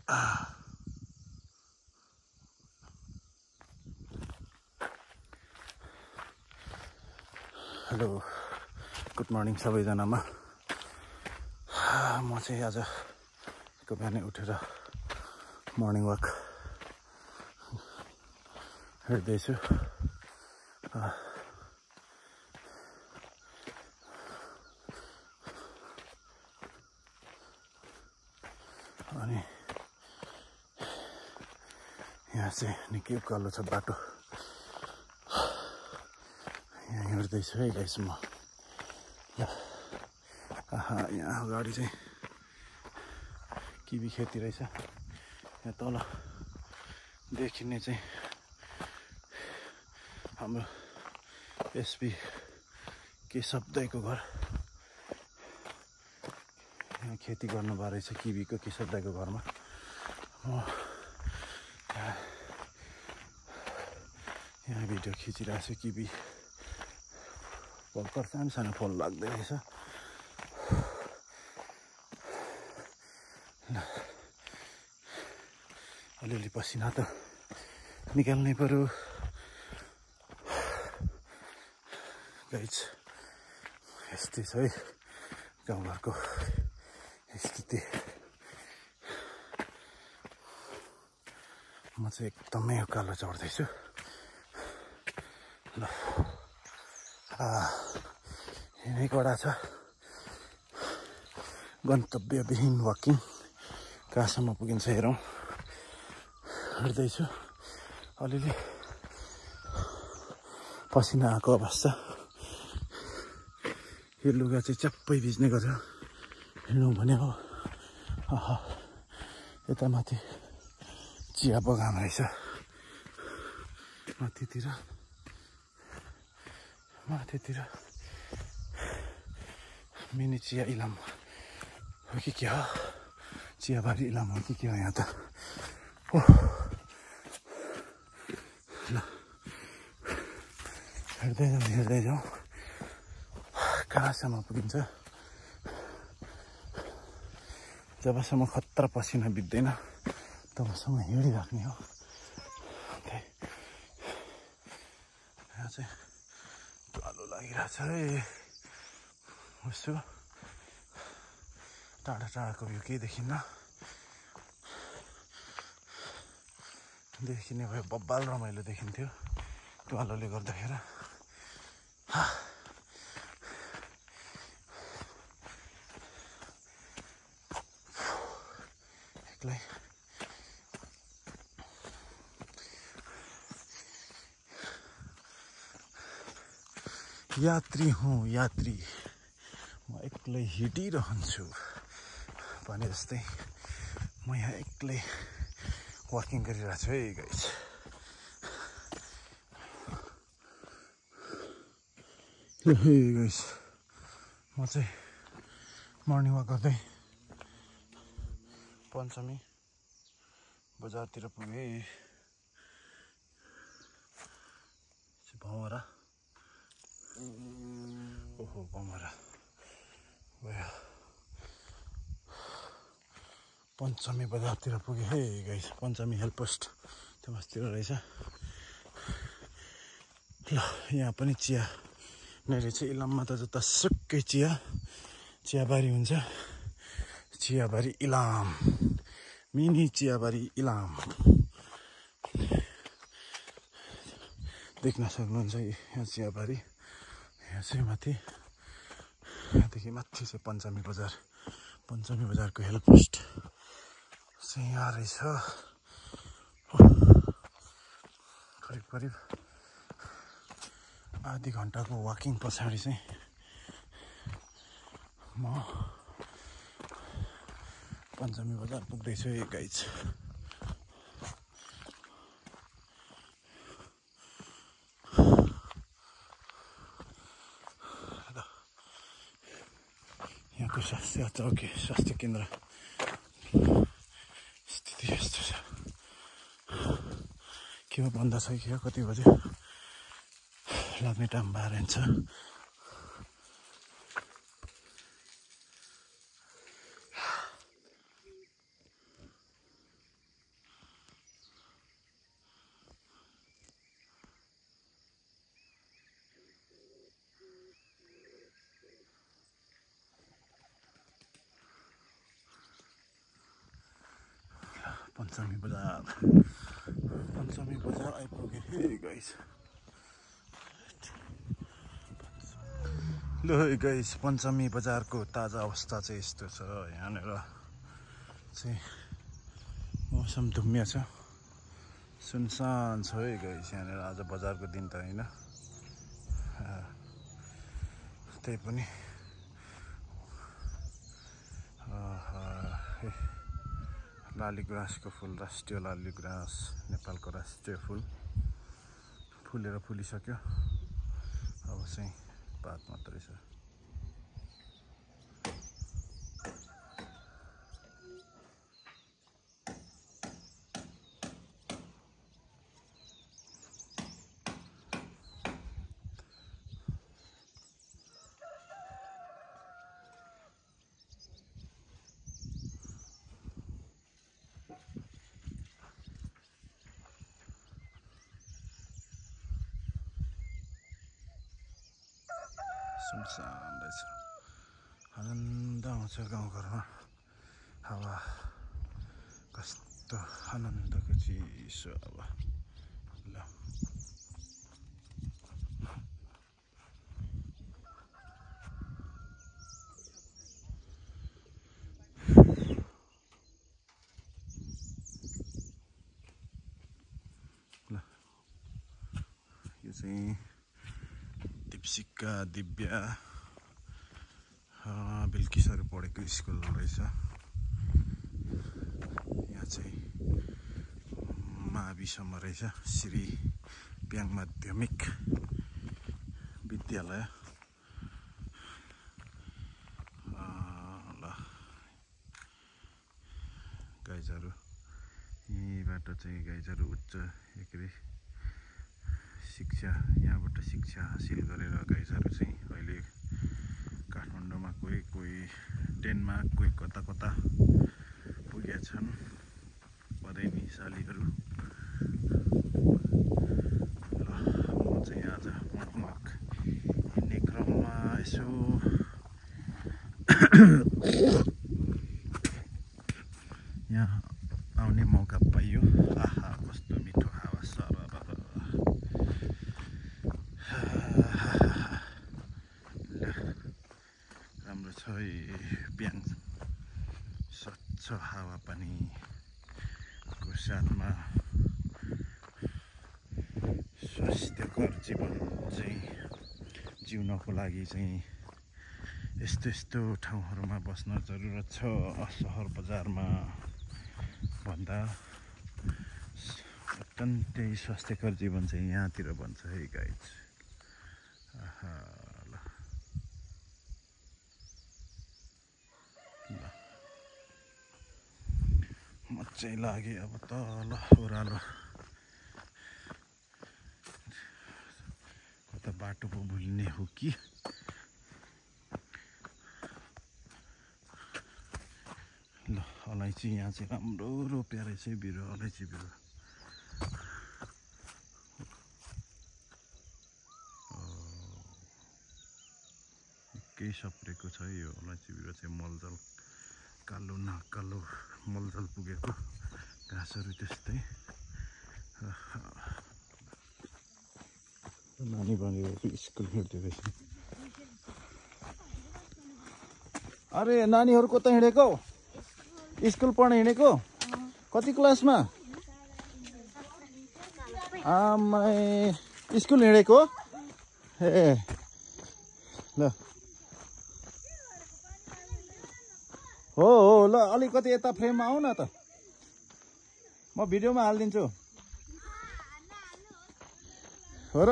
hello good morning सबैजनामा म चाहिँ आजको बिहानै उठेर मर्निङ वाक हिँड्दैछु अनि यहाँ चाहिँ निकै उकालो छ बाटो यहाँ हिँड्दैछु है गाइस म यहाँ अगाडि चाहिँ किवी खेती रहेछ यहाँ तल देखिने चाहिँ हाम्रो एसपी केशव दाइको घर यहाँ खेती गर्नुभएको रहेछ किवीको केशव दाइको घरमा म यहाँ भिडियो खिचिरहेको छु किवी भर्खर सानो सानो फल लाग्दै रहेछ अलिअलि पसिना त निकाल्नै पर्यो गाइस यस्तै छ है गाउँघरको स्थिति म चाहिँ एकदमै उकालो चढ्दैछु ल हिँडै कडा छ गन्तव्यविहीन वाकिङ कहाँसम्म पुगिन्छ हेरौँ हिँड्दैछु अलिअलि पसिना आएको अवस्था यो लुगा चाहिँ च्याप्पै भिज्ने गरेर हिँड्नु भने हो यता माथि चिया बगान रहेछ माथितिर मिनी चिया इलाम हो कि क्या हो चियाबारी इलाम हो कि क्या हो यहाँ त ल हिँड्दै जाउँ कहाँसम्म पुगिन्छ जबसम्म खतरा पसिना बित्दैन तबसम्म हिँडिराख्ने हो यहाँ चाहिँ कालो लागिरहेछ है उसो टाढाको भ्यू केही देखिन्न देखिने भयो बब्बाल रमाइलो देखिन्थ्यो कालोले गर्दाखेरि एक्लै यात्री हुँ यात्री म एक्लै हिँडिरहन्छु भने जस्तै म यहाँ एक्लै वाकिङ गरिरहेको छु है गाइस हे गाइस म चाहिँ मर्निङ वाक गर्दै पञ्चमी बजारतिर पुगेँ भमरा ओहो भमरा गयो पञ्चमी बजारतिर पुगेँ है गाइस पञ्चमी हेल्प पोस्ट त्यो मासतिर रहेछ ल यहाँ पनि चिया नै रहेछ इलाममा त जतासुकै चियाबारी हुन्छ चियाबारी इलाम मिनी चियाबारी इलाम देख्न सक्नुहुन्छ यहाँ चियाबारी यहाँ चाहिँ माथि यहाँदेखि माथि चाहिँ पञ्चमी बजारको हेल्प पोस्ट चाहिँ यहाँ रहेछ करिब आधी घन्टाको वाकिङ पछाडि चाहिँ म पञ्चमी बजार पुग्दैछु है गाइस यहाँको स्वास्थ्य केन्द्र स्थिति यस्तो छ के हो बन्द छ कि कति बज्यो लाग्ने टाइम भएर हुन्छ पञ्चमी बजार आइपुगे हे गाइस ल है गाइस पञ्चमी बजारको ताजा अवस्था चाहिँ यस्तो छ यहाँनिर चाहिँ मौसम धुम्मिया छ सुनसान छ है गाइस यहाँनिर आज बजारको दिन त हैन त्यही पनि लालीगुराँसको फुल राष्ट्रिय लालीगुराँस नेपालको राष्ट्रिय फुल फुलेर फुलिसक्यो अब चाहिँ पात मात्रै छ सुनसान रहेछ आनन्द आउँछ गाउँघरमा हावा कस्तो आनन्दको चिसो हावा ल यो चाहिँ दिप्सिका दिव्या बिल्किसहरू पढेको स्कुल रहेछ यहाँ चाहिँ माविसम्म रहेछ श्री प्याङ माध्यमिक विद्यालय ल गाइजहरू यहीँबाट चाहिँ गाइजहरू उच्च के अरे शिक्षा यहाँबाट शिक्षा हासिल गरेर गाइजहरू चाहिँ अहिले काठमाडौँमा कोही डेनमार्क कोही कता कता पुगेका छन् पदैनीशालीहरू ल म चाहिँ आज मकमक हिँड्ने क्रममा यसो यहाँ आउने मौका पाइयो आहा कस्तो मिठो हावा सर राम्रो छ है बिहान स्वच्छ हावापानीको साथमा स्वास्थ्यकर जीवन चाहिँ जिउनको लागि चाहिँ यस्तो ठाउँहरूमा बस्न जरुरत छ सहर बजारमा भन्दा अत्यन्तै स्वास्थ्यकर जीवन चाहिँ यहाँतिर बन्छ है गाइज मजै लागे अब तल ओह्रालो कता बाटो पो भुल्ने हो कि ल अलैँची यहाँ चाहिँ राम्रो रोप्या रहेछ बिरुवा अलैँची बिरुवा निकै सप्रेको छ यो अलैँची बिरुवा चाहिँ मलजल कालो न कालो मलजल पुगेको घाँसहरू त्यस्तै नानी भनेको स्कुल हिँड्दै रहेछ अरे नानीहरू कता हिँडेको स्कुल पढ्न हिँडेको कति क्लासमा आमै स्कुल हिँडेको ए ल हो ल अलिकति यता फ्रेममा आऊ न त म भिडियोमा हालिदिन्छु हो र